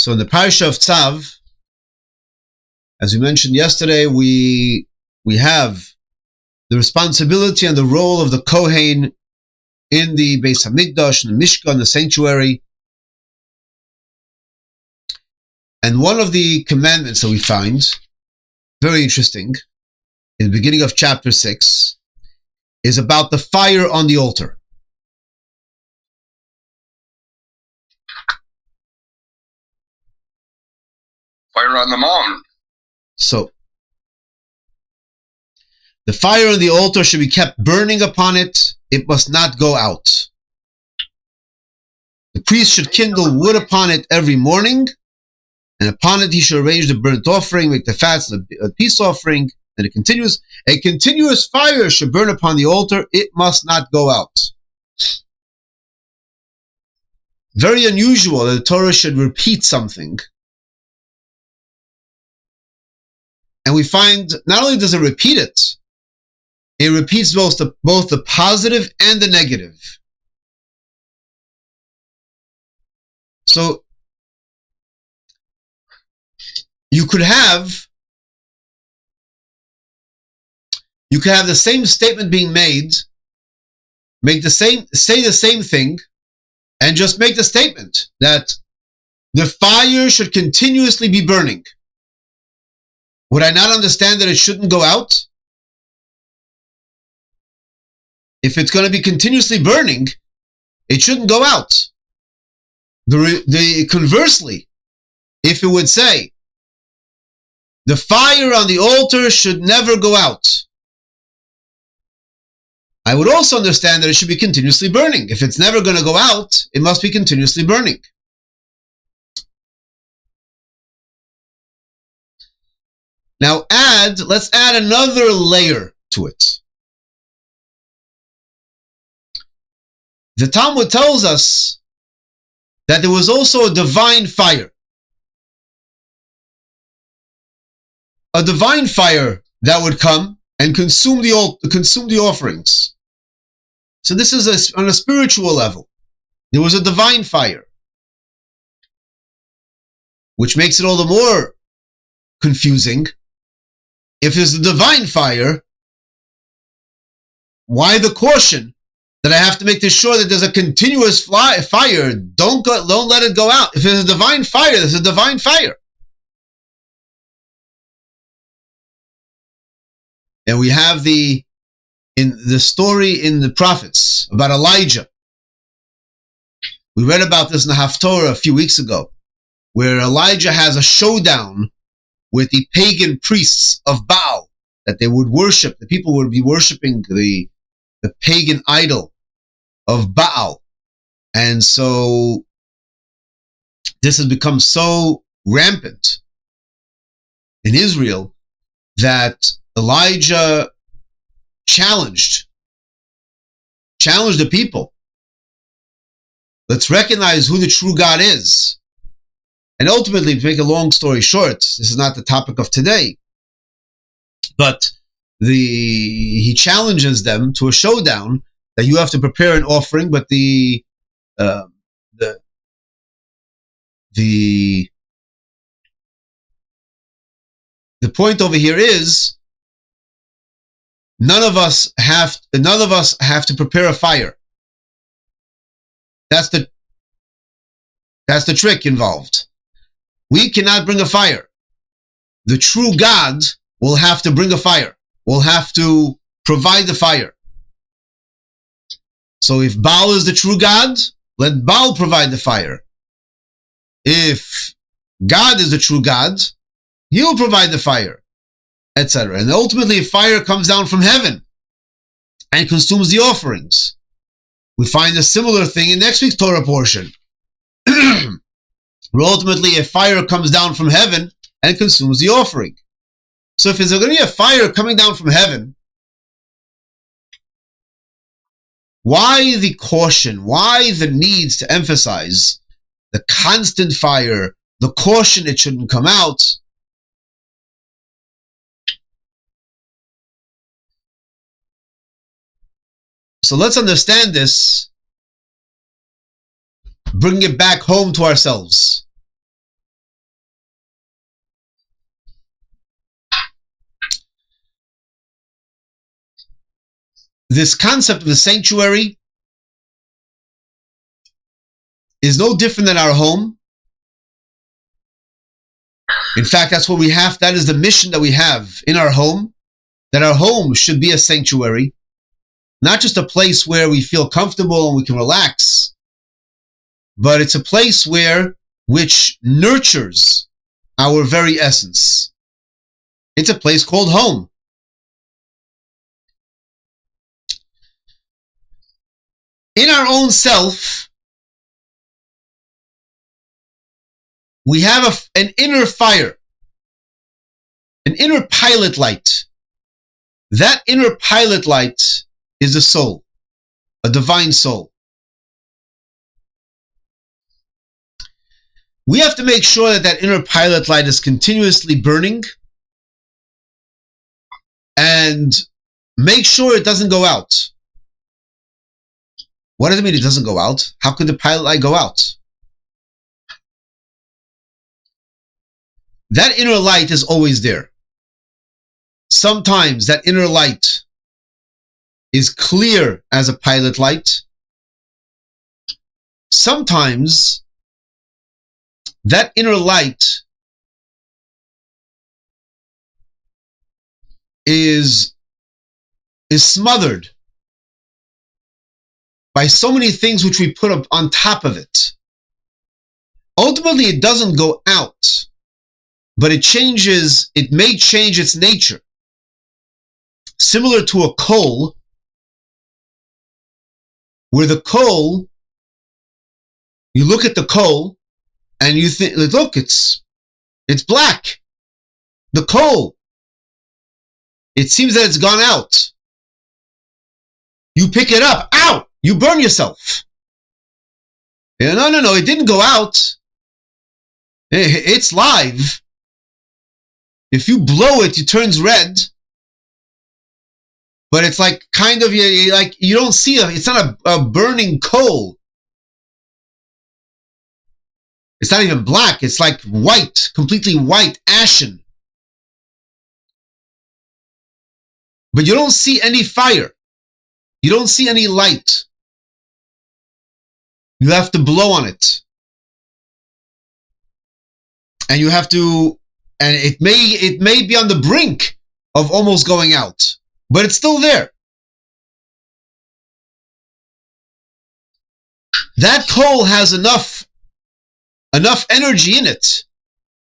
So in the Parsha of Tzav, as we mentioned yesterday, we have the responsibility and the role of the Kohen in the Beis Hamikdash, in the Mishkan, the sanctuary. And one of the commandments that we find, very interesting, in the beginning of chapter 6, is about the fire on the altar. Fire on the mountain. So, the fire on the altar should be kept burning upon it. It must not go out. The priest should kindle wood upon it every morning, and upon it he should arrange the burnt offering, make the fats of the peace offering, and a continuous fire should burn upon the altar. It must not go out. Very unusual that the Torah should repeat something. And we find, not only does it repeat it, it repeats both the positive and the negative. So, you could have the same statement being made, say the same thing, and just make the statement that the fire should continuously be burning. Would I not understand that it shouldn't go out? If it's going to be continuously burning, it shouldn't go out. Conversely, if it would say, the fire on the altar should never go out, I would also understand that it should be continuously burning. If it's never going to go out, it must be continuously burning. Now let's add another layer to it. The Talmud tells us that there was also a divine fire. A divine fire that would come and consume the offerings. So this is on a spiritual level. There was a divine fire, which makes it all the more confusing. If there's a divine fire, why the caution that I have to make sure that there's a continuous fire? Don't let it go out. If there's a divine fire, there's a divine fire. And we have the story in the prophets about Elijah. We read about this in the Haftorah a few weeks ago, where Elijah has a showdown with the pagan priests of Baal, that they would worship. The people would be worshiping the pagan idol of Baal. And so this has become so rampant in Israel that Elijah challenged the people. Let's recognize who the true God is. And ultimately, to make a long story short, this is not the topic of today, but he challenges them to a showdown that you have to prepare an offering, but the point over here is none of us have to prepare a fire. That's the trick involved. We cannot bring a fire. The true God will have to bring a fire. Will have to provide the fire. So if Baal is the true God, let Baal provide the fire. If God is the true God, He will provide the fire, etc. And ultimately, fire comes down from heaven and consumes the offerings. We find a similar thing in next week's Torah portion. Where ultimately a fire comes down from heaven and consumes the offering. So if there's going to be a fire coming down from heaven, why the caution? Why the needs to emphasize the constant fire, the caution it shouldn't come out? So let's understand this, bring it back home to ourselves. this concept of the sanctuary is no different than our home. In fact, that's what we have. That is the mission that we have in our home, that our home should be a sanctuary, not just a place where we feel comfortable and we can relax, but it's a place which nurtures our very essence. It's a place called home. In our own self, we have an inner fire, an inner pilot light. That inner pilot light is a soul, a divine soul. We have to make sure that that inner pilot light is continuously burning and make sure it doesn't go out. What does it mean it doesn't go out? How could the pilot light go out? That inner light is always there. Sometimes that inner light is clear as a pilot light. Sometimes that inner light is smothered by so many things which we put up on top of it. Ultimately, it doesn't go out, but it may change its nature. Similar to a coal, where the coal, you look at the coal and you think, look, it's black. The coal, it seems that it's gone out. You pick it up, ow! You burn yourself. No, it didn't go out. It's live. If you blow it, it turns red. But it's like kind of you don't see it's not a burning coal. It's not even black. It's like white, completely white, ashen. But you don't see any fire. You don't see any light. You have to blow on it. And you have to, and it may be on the brink of almost going out, but it's still there. That coal has enough energy in it,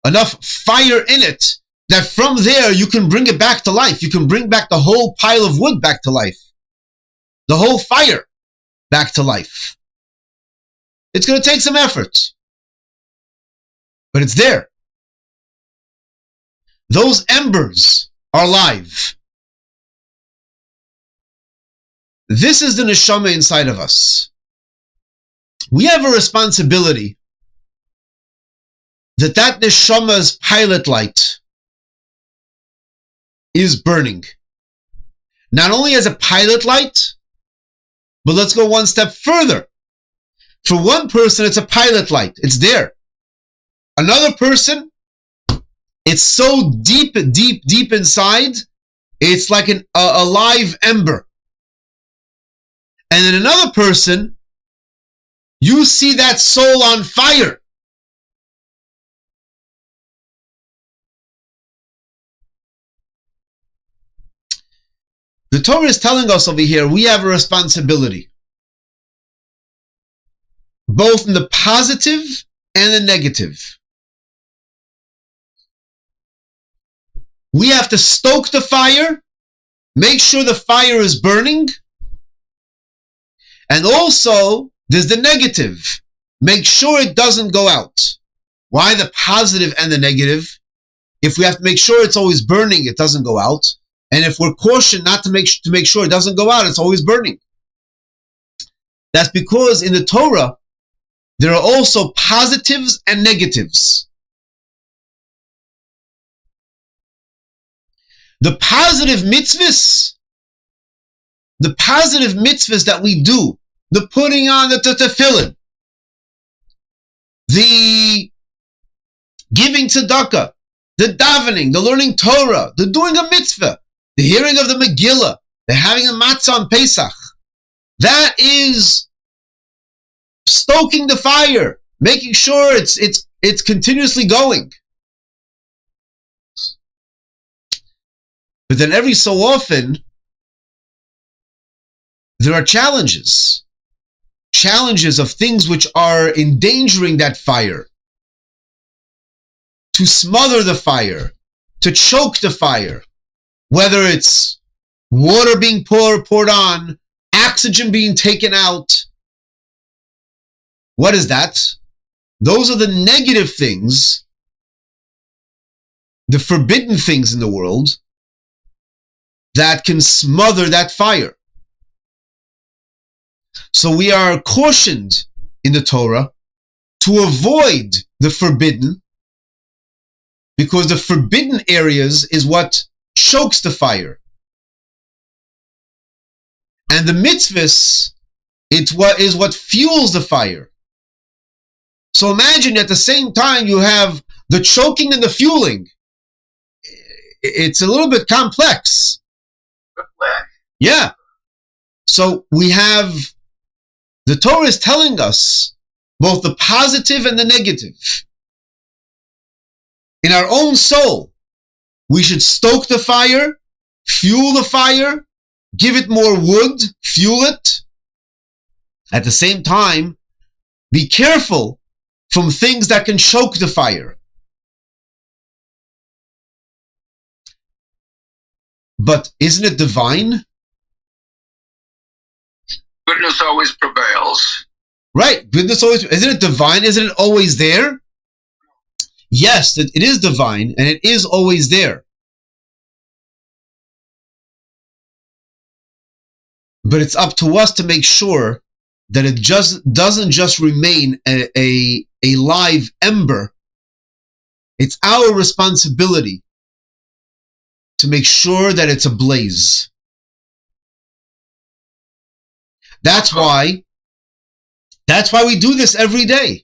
enough fire in it, that from there you can bring it back to life. You can bring back the whole pile of wood back to life. The whole fire back to life. It's going to take some effort, but it's there. Those embers are live. This is the neshama inside of us. We have a responsibility that neshama's pilot light is burning. Not only as a pilot light, but let's go one step further. For one person, it's a pilot light. It's there. Another person, it's so deep inside, it's like a live ember. And in another person, you see that soul on fire. The Torah is telling us over here, we have a responsibility, both in the positive and the negative. We have to stoke the fire, make sure the fire is burning, and also there's the negative. Make sure it doesn't go out. Why the positive and the negative? If we have to make sure it's always burning, it doesn't go out. And if we're cautioned not to make sure it doesn't go out, it's always burning. That's because in the Torah, there are also positives and negatives. The positive mitzvahs that we do, the putting on the tefillin, the giving tzedakah, the davening, the learning Torah, the doing a mitzvah, the hearing of the Megillah, They're having a matzah on Pesach. That is stoking the fire, making sure it's continuously going. But then every so often, there are challenges of things which are endangering that fire, to smother the fire, to choke the fire, whether it's water being poured on, oxygen being taken out. What is that? Those are the negative things, the forbidden things in the world that can smother that fire. So we are cautioned in the Torah to avoid the forbidden, because the forbidden areas is what chokes the fire. And the mitzvahs, it's what fuels the fire. So imagine at the same time you have the choking and the fueling. It's a little bit complex. Yeah. So we have, the Torah is telling us both the positive and the negative. In our own soul, we should stoke the fire, fuel the fire, give it more wood, fuel it. At the same time, be careful from things that can choke the fire. But isn't it divine? Goodness always prevails. Right, goodness always, isn't it divine? Isn't it always there? Yes, it is divine, and it is always there. But it's up to us to make sure that it just doesn't just remain a live ember. It's our responsibility to make sure that it's ablaze. That's why we do this every day.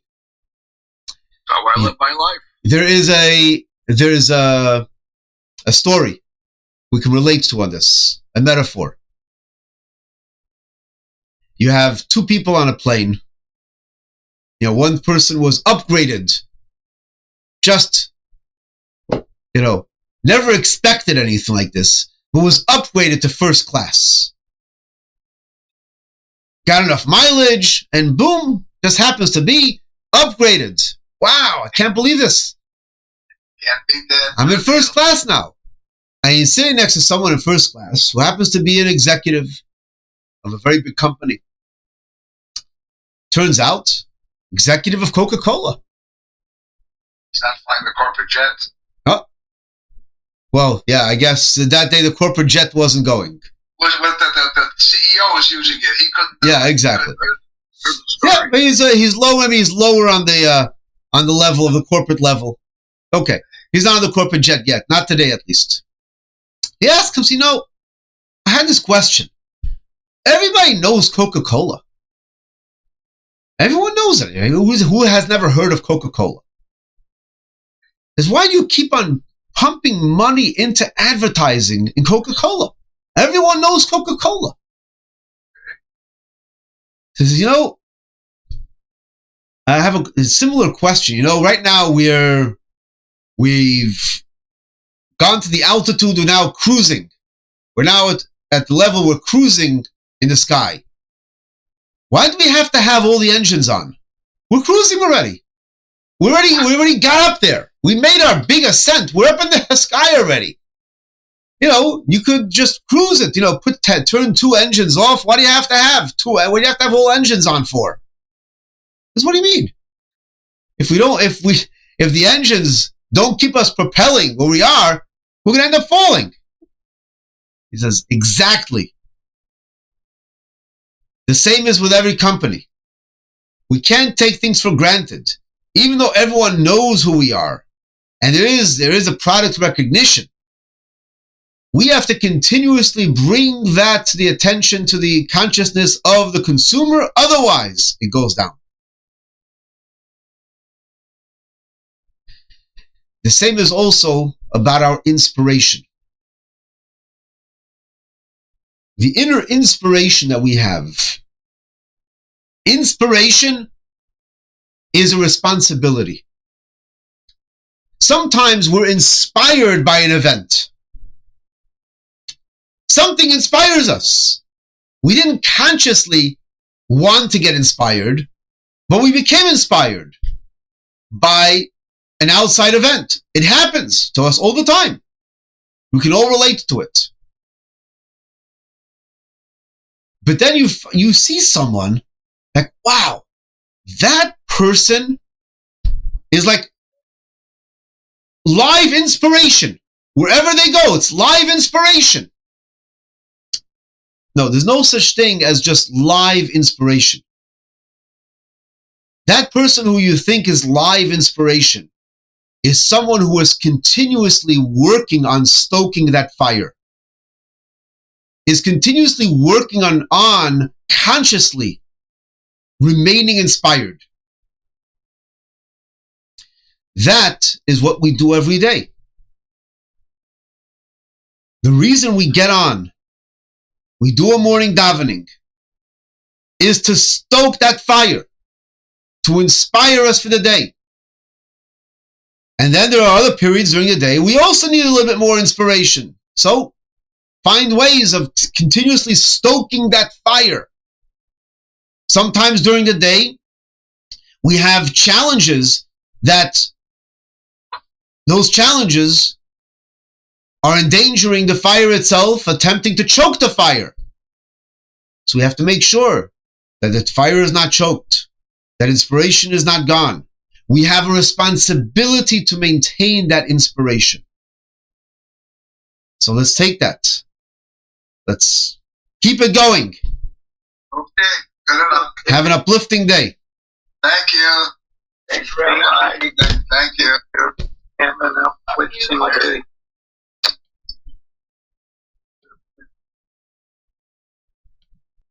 That's how I live my life. There is a story we can relate to on this, a metaphor. You have two people on a plane. One person was upgraded, just, never expected anything like this, but was upgraded to first class. Got enough mileage, and boom, just happens to be upgraded. Wow, I can't believe this. Can't beat that. I'm in first class now. I'm sitting next to someone in first class who happens to be an executive of a very big company. Turns out, executive of Coca-Cola. He's not flying the corporate jet. Oh. Well, yeah, I guess that day the corporate jet wasn't going. The CEO was using it. He couldn't. Yeah, exactly. Yeah, but he's low. I mean, he's lower on the level of the corporate level. Okay, he's not on the corporate jet yet. Not today, at least. He asks him, I had this question. Everybody knows Coca-Cola. Everyone knows it. Who has never heard of Coca-Cola? Is why do you keep on pumping money into advertising in Coca-Cola? Everyone knows Coca-Cola. He says, I have a similar question. Right now we've gone to the altitude. We're now cruising. We're now at the level we're cruising in the sky. Why do we have to have all the engines on? We're cruising already. We already got up there. We made our big ascent. We're up in the sky already. You could just cruise it. Turn two engines off. Why do you have to have two? What do you have to have all engines on for? Because what do you mean? If the engines don't keep us propelling where we are, we're going to end up falling. He says, exactly. The same is with every company. We can't take things for granted, even though everyone knows who we are, and there is a product recognition. We have to continuously bring that to the attention, to the consciousness of the consumer. Otherwise, it goes down. The same is also about our inspiration. the inner inspiration that we have. Inspiration is a responsibility. Sometimes we're inspired by an event. Something inspires us. We didn't consciously want to get inspired, but we became inspired by an outside event. It happens to us all the time. We can all relate to it. But then you see someone like, wow, that person is like live inspiration. Wherever they go, it's live inspiration. No, there's no such thing as just live inspiration. That person who you think is live inspiration is someone who is continuously working on stoking that fire, is continuously working on consciously remaining inspired. That is what we do every day. The reason we get on, we do a morning davening, is to stoke that fire, to inspire us for the day. And then there are other periods during the day we also need a little bit more inspiration. So find ways of continuously stoking that fire. Sometimes during the day we have challenges that those challenges are endangering the fire itself, attempting to choke the fire. So we have to make sure that the fire is not choked, that inspiration is not gone. We have a responsibility to maintain that inspiration. So let's take that. Let's keep it going. Okay, good enough. Have an uplifting day. Thank you. Thanks very much. Thank you. Have an uplifting day.